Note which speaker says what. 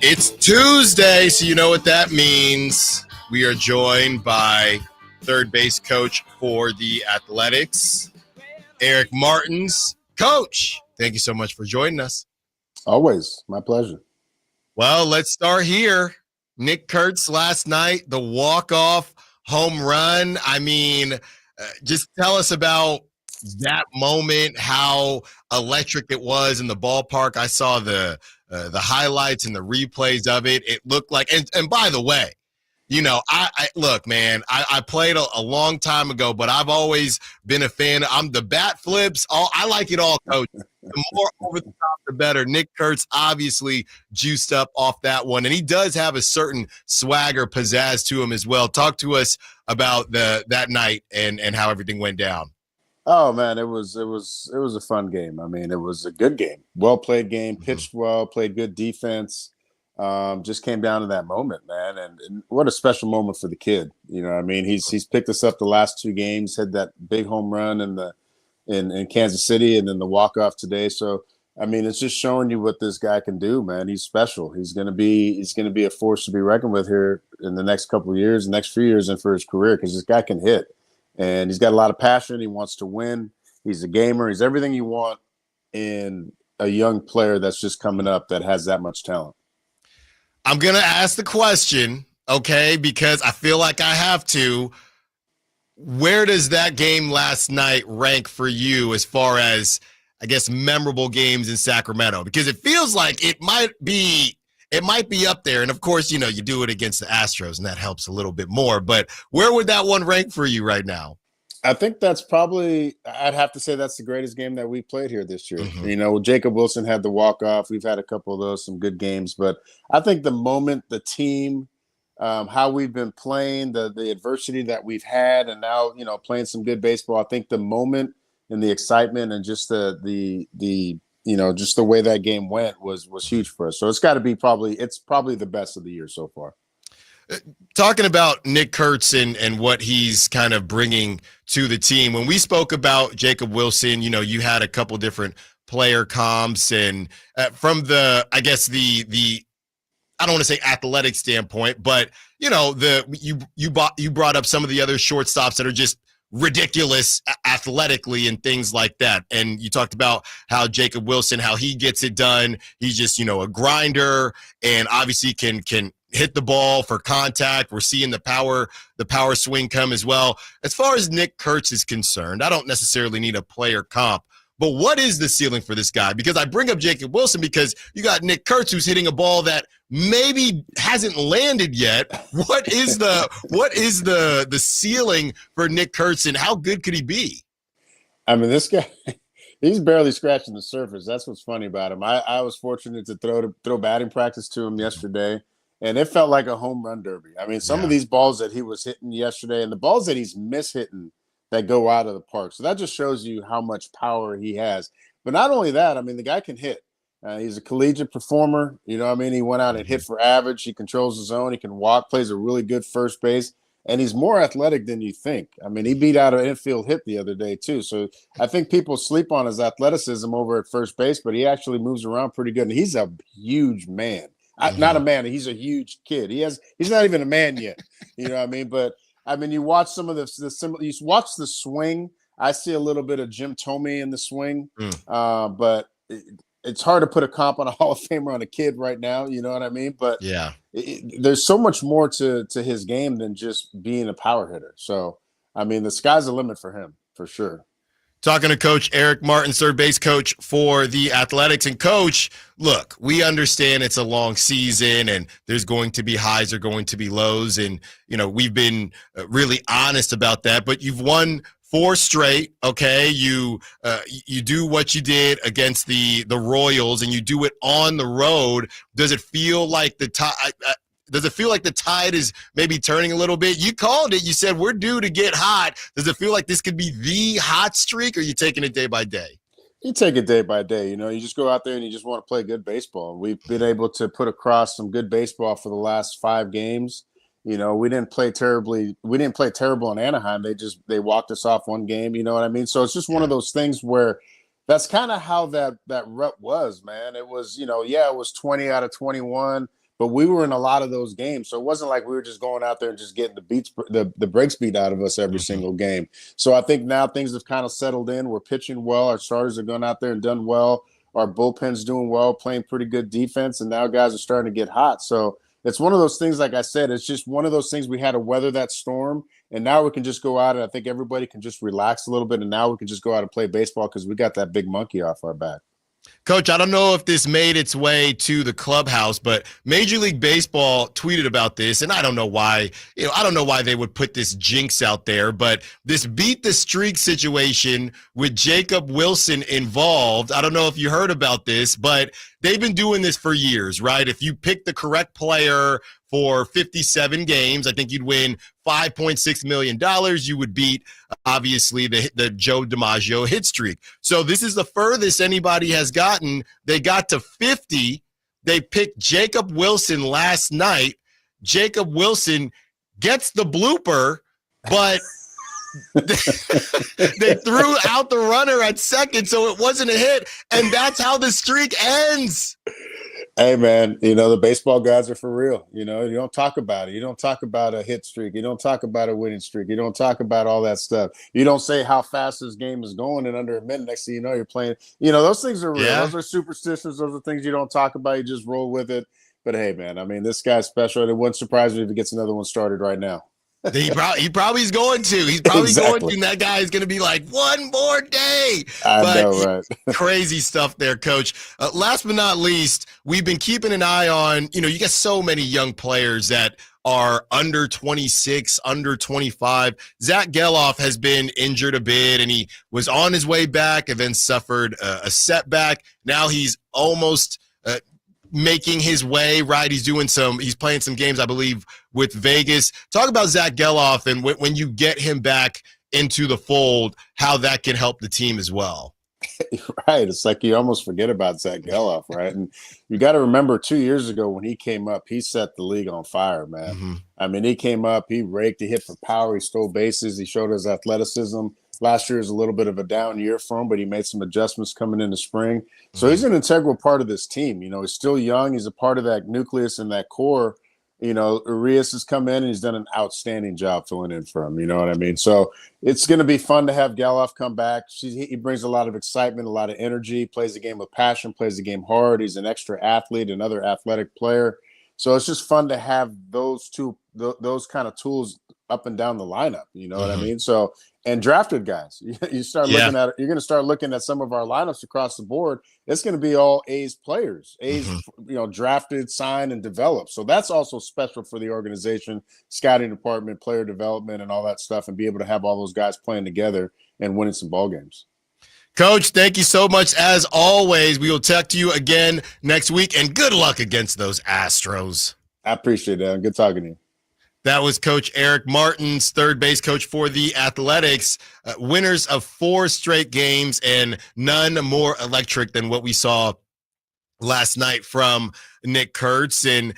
Speaker 1: It's Tuesday, so you know what that means. We are joined by third base coach for the Athletics, Eric Martins. Coach, thank you so much for joining us.
Speaker 2: Always. My pleasure.
Speaker 1: Well, let's start here. Nick Kurtz last night, the walk-off home run. I mean, just tell us about that moment, how electric it was in the ballpark. I saw the highlights and the replays of it. It looked like, and by the way, you know, I look, man, I played a long time ago, but I've always been a fan. I'm the bat flips. I like it all, coach. The more over the top, the better. Nick Kurtz obviously juiced up off that one, and he does have a certain swagger, pizzazz to him as well. Talk to us about that night and how everything went down.
Speaker 2: Oh man, it was a fun game. I mean, it was a good game, well played game, pitched well, played good defense. Just came down to that moment, man, and what a special moment for the kid. You know what I mean? He's picked us up the last two games, had that big home run in Kansas City, and then the walk-off today. So I mean, it's just showing you what this guy can do, man. He's special. He's gonna be a force to be reckoned with here in the next couple of years, next few years, and for his career, because this guy can hit, and he's got a lot of passion. He wants to win. He's a gamer. He's everything you want in a young player that's just coming up that has that much talent.
Speaker 1: I'm going to ask the question, okay, because I feel like I have to. Where does that game last night rank for you as far as, I guess, memorable games in Sacramento? Because it feels like it might be up there. And, of course, you know, you do it against the Astros, and that helps a little bit more. But where would that one rank for you right now?
Speaker 2: I think that's probably – I'd have to say that's the greatest game that we played here this year. You know, Jacob Wilson had the walk-off. We've had a couple of those, some good games. But I think the moment, the team, how we've been playing, the adversity that we've had, and now, you know, playing some good baseball, I think the moment and the excitement and just the you know, just the way that game went was huge for us. So it's got to be probably the best of the year so far.
Speaker 1: Talking about Nick Kurtz and what he's kind of bringing to the team. When we spoke about Jacob Wilson, you know, you had a couple different player comps, and from the, I guess the I don't want to say athletic standpoint, but you know, you brought up some of the other shortstops that are just ridiculous athletically and things like that. And you talked about how Jacob Wilson, how he gets it done. He's just, you know, a grinder, and obviously can hit the ball for contact. We're seeing the power swing come as well. As far as Nick Kurtz is concerned, I don't necessarily need a player comp, but what is the ceiling for this guy? Because I bring up Jacob Wilson because you got Nick Kurtz who's hitting a ball that maybe hasn't landed yet. What is the ceiling for Nick Kurtz, and how good could he be?
Speaker 2: I mean, this guy, he's barely scratching the surface. That's what's funny about him. I was fortunate to throw batting practice to him yesterday, and it felt like a home run derby. I mean, some of these balls that he was hitting yesterday and the balls that he's mishitting that go out of the park. So that just shows you how much power he has. But not only that, I mean, the guy can hit. He's a collegiate performer. You know what I mean? He went out and hit for average. He controls his zone. He can walk, plays a really good first base. And he's more athletic than you think. I mean, he beat out an infield hit the other day, too. So I think people sleep on his athleticism over at first base, but he actually moves around pretty good. And he's a huge man. Not a man. He's a huge kid. He's not even a man yet. You know what I mean? But I mean, you watch some of you watch the swing. I see a little bit of Jim Thome in the swing, but it's hard to put a comp on a Hall of Famer on a kid right now. You know what I mean? But
Speaker 1: yeah,
Speaker 2: there's so much more to his game than just being a power hitter. So I mean, the sky's the limit for him for sure.
Speaker 1: Talking to Coach Eric Martin, third base coach for the Athletics. And Coach, look, we understand it's a long season and there's going to be highs, or going to be lows. And, you know, we've been really honest about that, but you've won 4 straight. Okay. You do what you did against the Royals, and you do it on the road. Does it feel like the tide is maybe turning a little bit? You called it. You said we're due to get hot. Does it feel like this could be the hot streak, or are you taking it day by day?
Speaker 2: You take it day by day. You know, you just go out there and you just want to play good baseball. We've been able to put across some good baseball for the last 5 games. You know, we didn't play terrible in Anaheim. They walked us off one game. You know what I mean? So it's just one of those things where that's kind of how that rep was, man. It was, you know, it was 20 out of 21. but we were in a lot of those games. So it wasn't like we were just going out there and just getting the breaks beat out of us every single game. So I think now things have kind of settled in. We're pitching well. Our starters have gone out there and done well. Our bullpen's doing well, playing pretty good defense, and now guys are starting to get hot. So it's one of those things, like I said, it's just one of those things we had to weather that storm, and now we can just go out and I think everybody can just relax a little bit, and now we can just go out and play baseball because we got that big monkey off our back.
Speaker 1: Coach, I don't know if this made its way to the clubhouse, but Major League Baseball tweeted about this, and I don't know why. I don't know why they would put this jinx out there, but this beat the streak situation with Jacob Wilson involved. I don't know if you heard about this, but they've been doing this for years, right? If you pick the correct player for 57 games, I think you'd win $5.6 million. You would beat, obviously, the Joe DiMaggio hit streak. So this is the furthest anybody has gotten. They got to 50. They picked Jacob Wilson last night. Jacob Wilson gets the blooper, but they threw out the runner at second, so it wasn't a hit. And that's how the streak ends.
Speaker 2: Hey, man, the baseball gods are for real. You don't talk about it. You don't talk about a hit streak. You don't talk about a winning streak. You don't talk about all that stuff. You don't say how fast this game is going in under a minute. Next thing you know, you're playing. Those things are real. Yeah. Those are superstitions. Those are things you don't talk about. You just roll with it. But, hey, man, I mean, this guy's special. It wouldn't surprise me if he gets another one started right now.
Speaker 1: He probably is going to. He's probably going to. And that guy is going to be like, one more day.
Speaker 2: I know, right?
Speaker 1: Crazy stuff there, Coach. Last but not least, we've been keeping an eye on, you got so many young players that are under 26, under 25. Zack Gelof has been injured a bit, and he was on his way back and then suffered a setback. Now he's almost making his way, right? He's playing some games, I believe, with Vegas. Talk about Zack Gelof and when you get him back into the fold, how that can help the team as well.
Speaker 2: Right. It's like you almost forget about Zack Gelof, right? And you got to remember 2 years ago when he came up, he set the league on fire, man. Mm-hmm. I mean, he came up, he raked, he hit for power, he stole bases, he showed his athleticism. Last year was a little bit of a down year for him, but he made some adjustments coming into spring. So he's an integral part of this team. He's still young. He's a part of that nucleus and that core. Urias has come in and he's done an outstanding job filling in for him. You know what I mean? So it's going to be fun to have Gelof come back. He brings a lot of excitement, a lot of energy, plays the game with passion, plays the game hard. He's an extra athlete, another athletic player. So it's just fun to have those kind of tools up and down the lineup. You know what I mean? So, and drafted guys, you start looking at, you're going to start looking at some of our lineups across the board. It's going to be all A's players, A's, drafted, signed, and developed. So that's also special for the organization, scouting department, player development, and all that stuff, and be able to have all those guys playing together and winning some ball games.
Speaker 1: Coach, thank you so much. As always, we will talk to you again next week, and good luck against those Astros.
Speaker 2: I appreciate that. Good talking to you.
Speaker 1: That was Coach Eric Martins, third base coach for the Athletics, winners of 4 straight games, and none more electric than what we saw last night from Nick Kurtz. And